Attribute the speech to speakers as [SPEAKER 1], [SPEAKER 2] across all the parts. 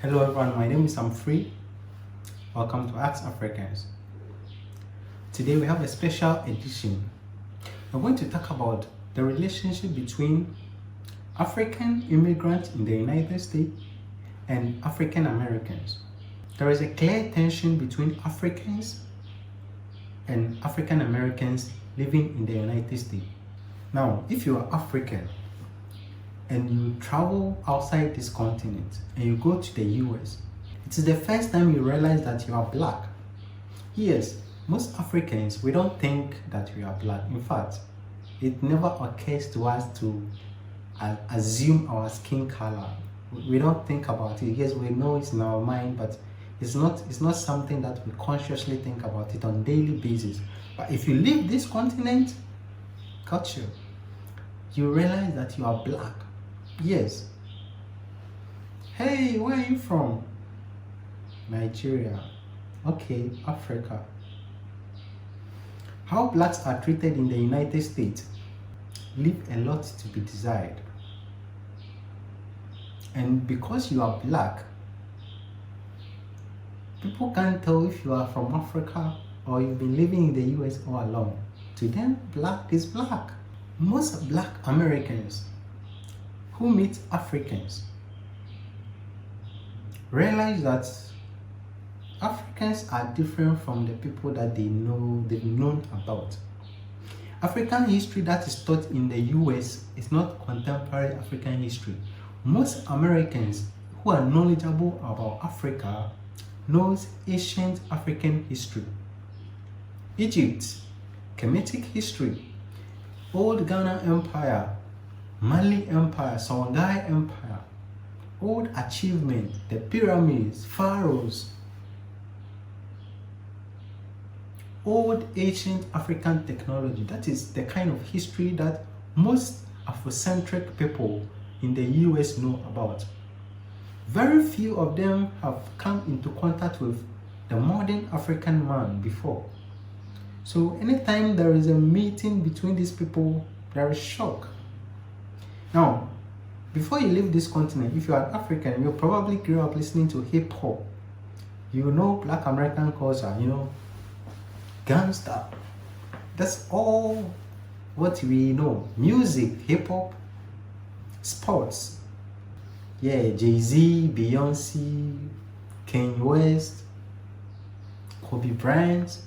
[SPEAKER 1] Hello everyone, my name is Free. Welcome to Ask Africans. Today we have a special edition. We're going to talk about the relationship between African immigrants in the United States and African Americans. There is a clear tension between Africans and African Americans living in the United States. Now, if you are African and you travel outside this continent and you go to the US, it is the first time you realize that you are black. Yes, most Africans, we don't think that we are black. In fact, it never occurs to us to assume our skin color. We don't think about it. Yes, we know it's in our mind, but it's not something that we consciously think about it on a daily basis. But if you leave this continent culture, you realize that you are black. Yes. Hey, where are you from? Nigeria. Okay, Africa. How blacks are treated in the United States leave a lot to be desired. And because you are black, people can't tell if you are from Africa or you've been living in the US all along. To them, black is black. Most black Americans who meet Africans realize that Africans are different from the people that they've known about. African history that is taught in the US is not contemporary African history. Most Americans who are knowledgeable about Africa knows ancient African history. Egypt, Kemetic history, Old Ghana Empire, Mali Empire, Songhai Empire, old achievement, the pyramids, pharaohs, old ancient African technology. That is the kind of history that most Afrocentric people in the US know about. Very few of them have come into contact with the modern African man before. So anytime there is a meeting between these people, there is shock. Now, before you leave this continent, if you are African, you probably grew up listening to hip hop. You know Black American culture, you know, gangster. That's all what we know. Music, hip hop, sports. Yeah, Jay-Z, Beyonce, Kanye West, Kobe Bryant.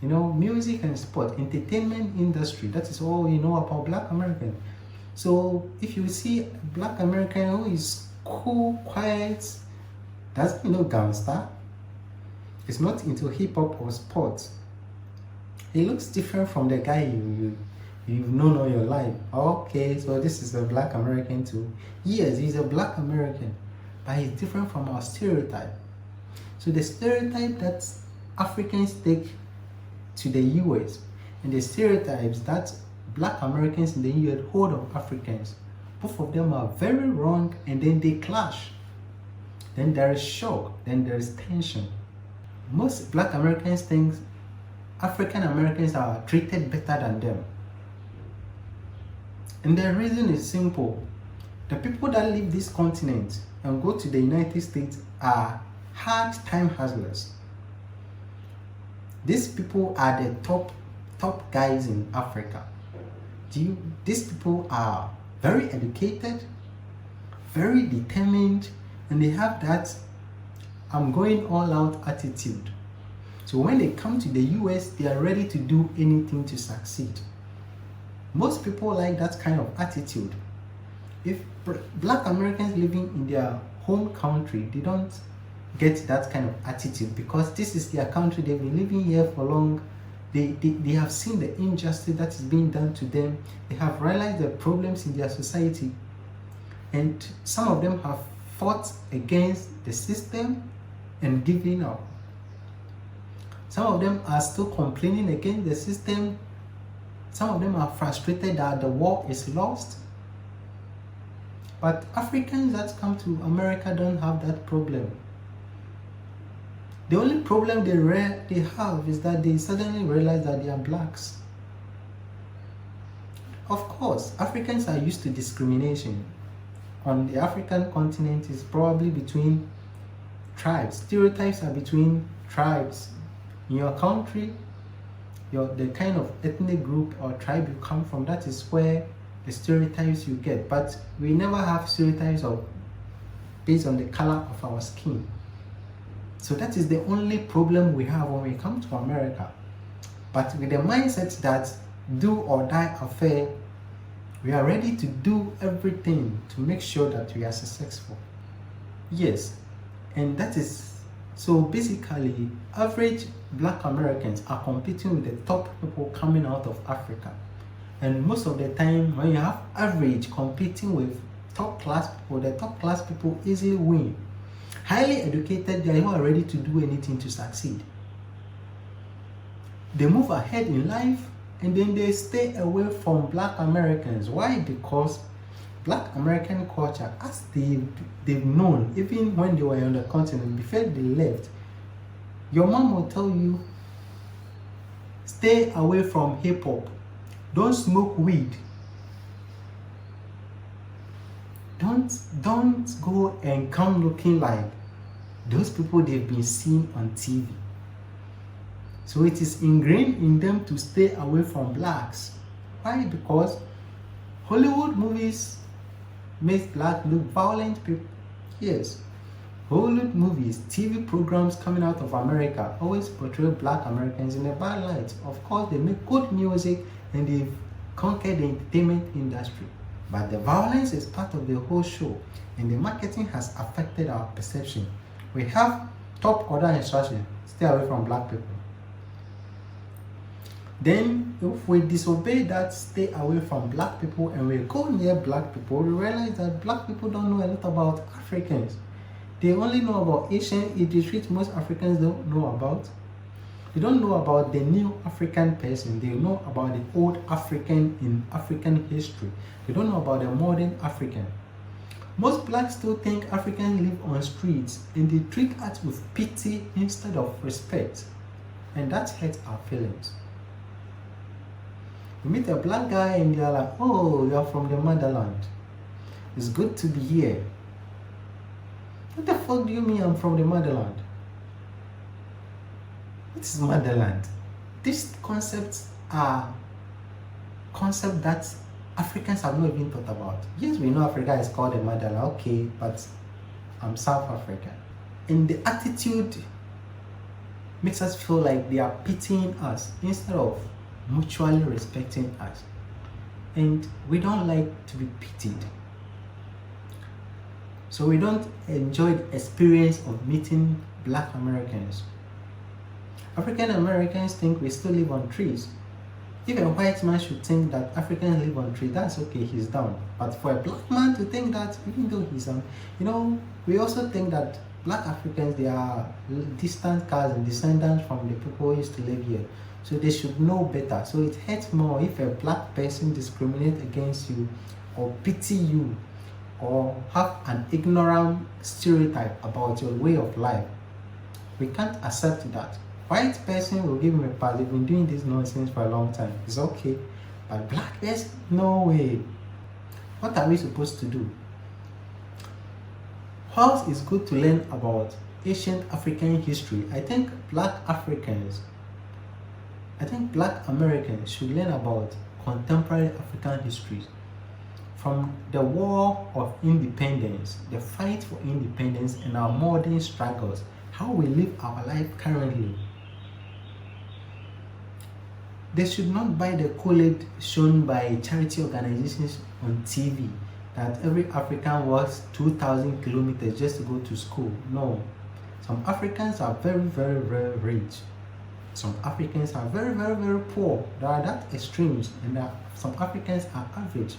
[SPEAKER 1] You know, music and sport, entertainment industry. That is all you know about Black American. So if you see a Black American who is cool, quiet, doesn't gangster, is not into hip hop or sports, he looks different from the guy you've known all your life. Okay, so this is a Black American too. Yes, he's a Black American, but he's different from our stereotype. So the stereotype that Africans take to the US and the stereotypes that Black Americans in the US hold of Africans, both of them are very wrong, and then they clash. Then there is shock, then there is tension. Most Black Americans think African Americans are treated better than them. And the reason is simple. The people that leave this continent and go to the United States are hard time hustlers. These people are the top guys in Africa. These people are very educated, very determined, and they have that I'm going all out attitude. So when they come to the US, they are ready to do anything to succeed. Most people like that kind of attitude. If Black Americans living in their home country, they don't get that kind of attitude because this is their country. They've been living here for long. They have seen the injustice that is being done to them. They have realized the problems in their society. And some of them have fought against the system and giving up. Some of them are still complaining against the system. Some of them are frustrated that the war is lost. But Africans that come to America don't have that problem. The only problem they have is that they suddenly realize that they are blacks. Of course, Africans are used to discrimination. On the African continent is probably between tribes. Stereotypes are between tribes. In your country, the kind of ethnic group or tribe you come from, that is where the stereotypes you get. But we never have stereotypes based on the color of our skin. So that is the only problem we have when we come to America. But with the mindset that do or die affair, we are ready to do everything to make sure that we are successful. Yes, and that is, so basically, average Black Americans are competing with the top people coming out of Africa. And most of the time, when you have average competing with top class people, the top class people easily win. Highly educated, they are not ready to do anything to succeed. They move ahead in life and then they stay away from Black Americans. Why? Because Black American culture, as they've known, even when they were on the continent, before they left, your mom will tell you, stay away from hip hop, don't smoke weed, don't go and come looking like those people they've been seeing on TV. So it is ingrained in them to stay away from blacks. Why? Because Hollywood movies make black look violent people. Yes, Hollywood movies, TV programs coming out of America always portray Black Americans in a bad light. Of course, they make good music and they've conquered the entertainment industry. But the violence is part of the whole show, and the marketing has affected our perception. We have top order instruction, stay away from black people. Then if we disobey that, stay away from black people, and we go near black people, we realize that black people don't know a lot about Africans. They only know about Asian ethnicities most Africans don't know about. They don't know about the new African person. They know about the old African in African history. They don't know about the modern African. Most blacks still think Africans live on streets, and they treat us with pity instead of respect. And that hurts our feelings. You meet a black guy and they're like, oh, you're from the motherland. It's good to be here. What the fuck do you mean I'm from the motherland? What is motherland? These concepts are concepts that Africans have not even thought about. Yes, we know Africa is called the motherland, okay, but I'm South African. And the attitude makes us feel like they are pitying us instead of mutually respecting us. And we don't like to be pitied. So we don't enjoy the experience of meeting Black Americans. African Americans think we still live on trees. If a white man should think that Africans live on trees, that's okay, he's down. But for a black man to think that, even though he's we also think that Black Africans, they are distant cousins, descendants from the people who used to live here. So they should know better. So it hurts more if a black person discriminates against you or pity you or have an ignorant stereotype about your way of life. We can't accept that. White person will give him a pass. They've been doing this nonsense for a long time. It's okay. But black person, no way. What are we supposed to do? Whilst it's good to learn about ancient African history, I think Black Americans should learn about contemporary African histories. From the war of independence, the fight for independence, and our modern struggles, how we live our life currently. They should not buy the Kool-Aid shown by charity organizations on TV that every African walks 2,000 kilometers just to go to school. No. Some Africans are very, very, very rich. Some Africans are very, very, very poor. There are that extremes, and some Africans are average.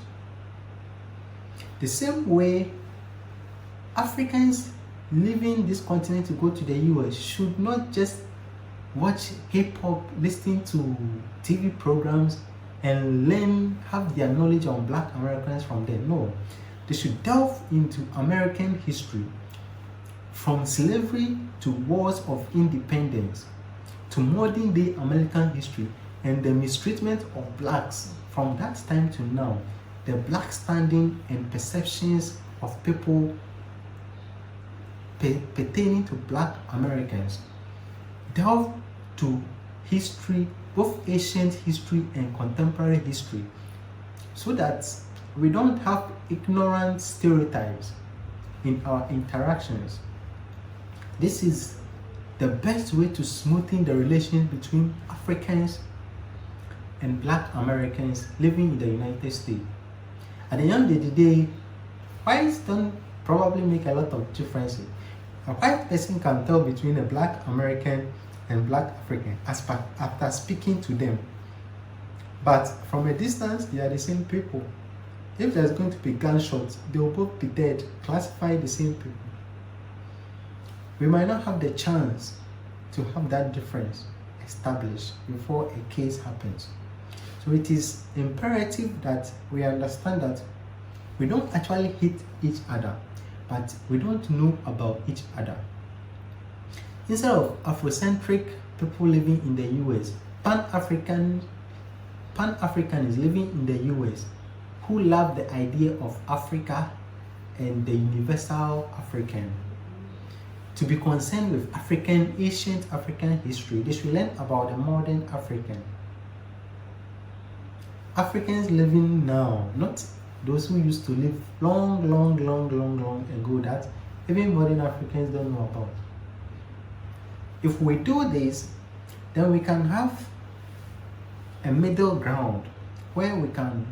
[SPEAKER 1] The same way, Africans leaving this continent to go to the US should not just watch hip-hop, listen to TV programs, and have their knowledge on Black Americans from them. No, they should delve into American history, from slavery to wars of independence, to modern day American history, and the mistreatment of blacks from that time to now, the black standing and perceptions of people pertaining to Black Americans delve to history, both ancient history and contemporary history, so that we don't have ignorant stereotypes in our interactions. This is the best way to smoothen the relations between Africans and Black Americans living in the United States. At the end of the day, whites don't probably make a lot of differences. A white person can tell between a Black American and Black African after speaking to them. But from a distance, they are the same people. If there's going to be gunshots, they'll both be dead, classified the same people. We might not have the chance to have that difference established before a case happens. So it is imperative that we understand that we don't actually hate each other, but we don't know about each other. Instead of Afrocentric people living in the US, Pan-Africans living in the US who love the idea of Africa and the universal African. To be concerned with ancient African history, they should learn about the modern African. Africans living now, not those who used to live long ago that even modern Africans don't know about. If we do this, then we can have a middle ground where we can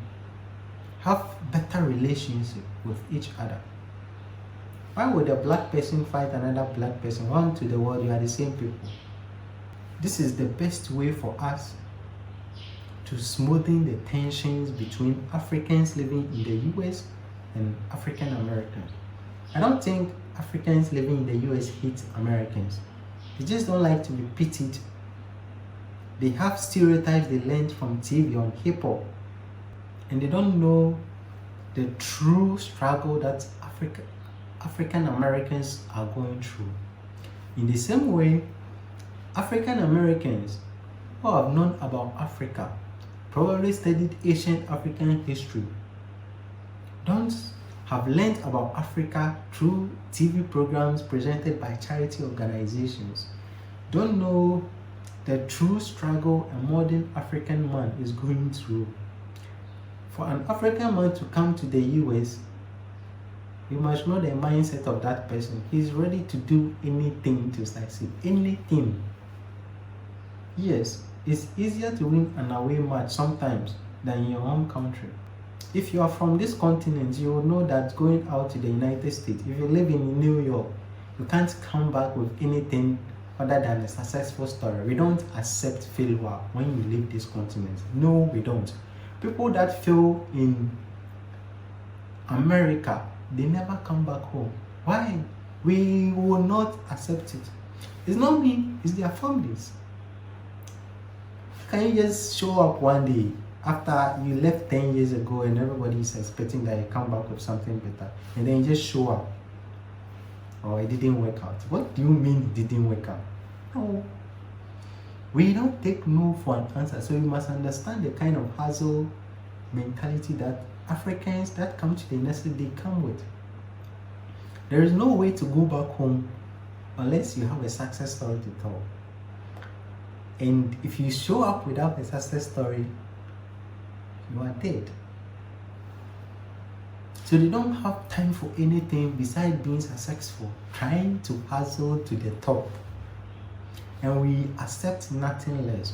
[SPEAKER 1] have better relationship with each other. Why would a Black person fight another Black person? One to the world, you are the same people. This is the best way for us to smoothen the tensions between Africans living in the US and African Americans. I don't think Africans living in the US hate Americans. They just don't like to be pitied. They have stereotypes they learned from TV on hip-hop, and they don't know the true struggle that African Americans are going through. In the same way, African Americans who have known about Africa, probably studied ancient African history, don't have learned about Africa through TV programs presented by charity organizations, don't know the true struggle a modern African man is going through. For an African man to come to the US, you must know the mindset of that person. He's ready to do anything to succeed. Anything. Yes, it's easier to win an away match sometimes than in your home country. If you are from this continent, you will know that going out to the United States, if you live in New York, you can't come back with anything other than a successful story. We don't accept failure when you leave this continent. No, we don't. People that fail in America, they never come back home. Why? We will not accept it. It's not me, it's their families. Can you just show up one day after you left 10 years ago and everybody is expecting that you come back with something better, and then you just show up? Or it didn't work out. What do you mean it didn't work out? No. We don't take no for an answer. So you must understand the kind of hustle mentality that Africans that come to the United States, they come with. There is no way to go back home unless you have a success story to tell. And if you show up without a success story, you are dead. So they don't have time for anything besides being successful, trying to hustle to the top. And we accept nothing less.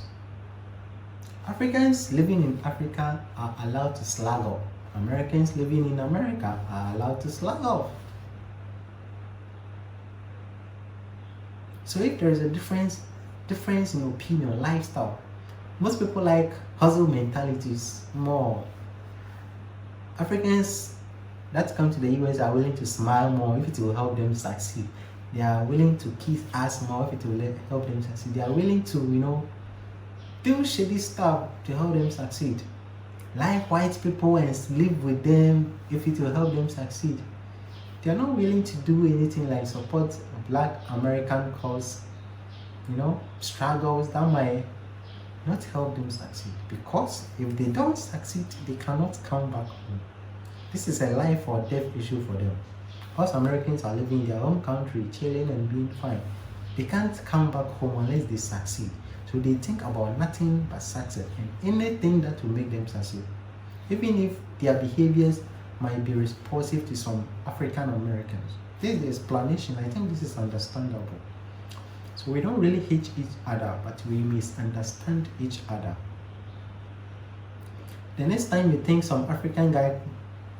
[SPEAKER 1] Africans living in Africa are allowed to slag off. Americans living in America are allowed to slag off. So if there is a difference in opinion, lifestyle, most people like hustle mentalities more. Africans that come to the US are willing to smile more if it will help them succeed. They are willing to kiss ass more if it will help them succeed. They are willing to, do shady stuff to help them succeed. Like white people and live with them if it will help them succeed. They are not willing to do anything like support a Black American cause, struggles that might not help them succeed. Because if they don't succeed, they cannot come back home. This is a life or death issue for them. Us Americans are living in their own country, chilling and being fine. They can't come back home unless they succeed. So they think about nothing but success and anything that will make them succeed. Even if their behaviors might be repulsive to some African Americans. This is the explanation. I think this is understandable. So we don't really hate each other, but we misunderstand each other. The next time you think some African guy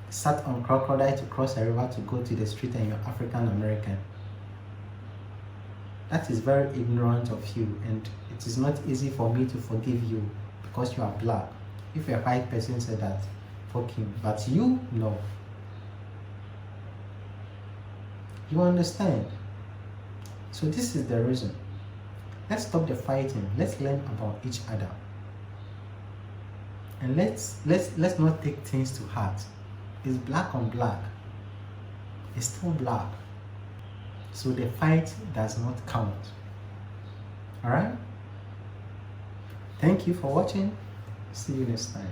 [SPEAKER 1] sat on crocodile to cross a river to go to the street and you're African American, that is very ignorant of you, and it is not easy for me to forgive you because you are black. If a white person said that, fuck him. But you, no. You understand? So this is the reason. Let's stop the fighting. Let's learn about each other. And let's not take things to heart. It's black on black. It's still black. So the fight does not count. Alright? Thank you for watching. See you next time.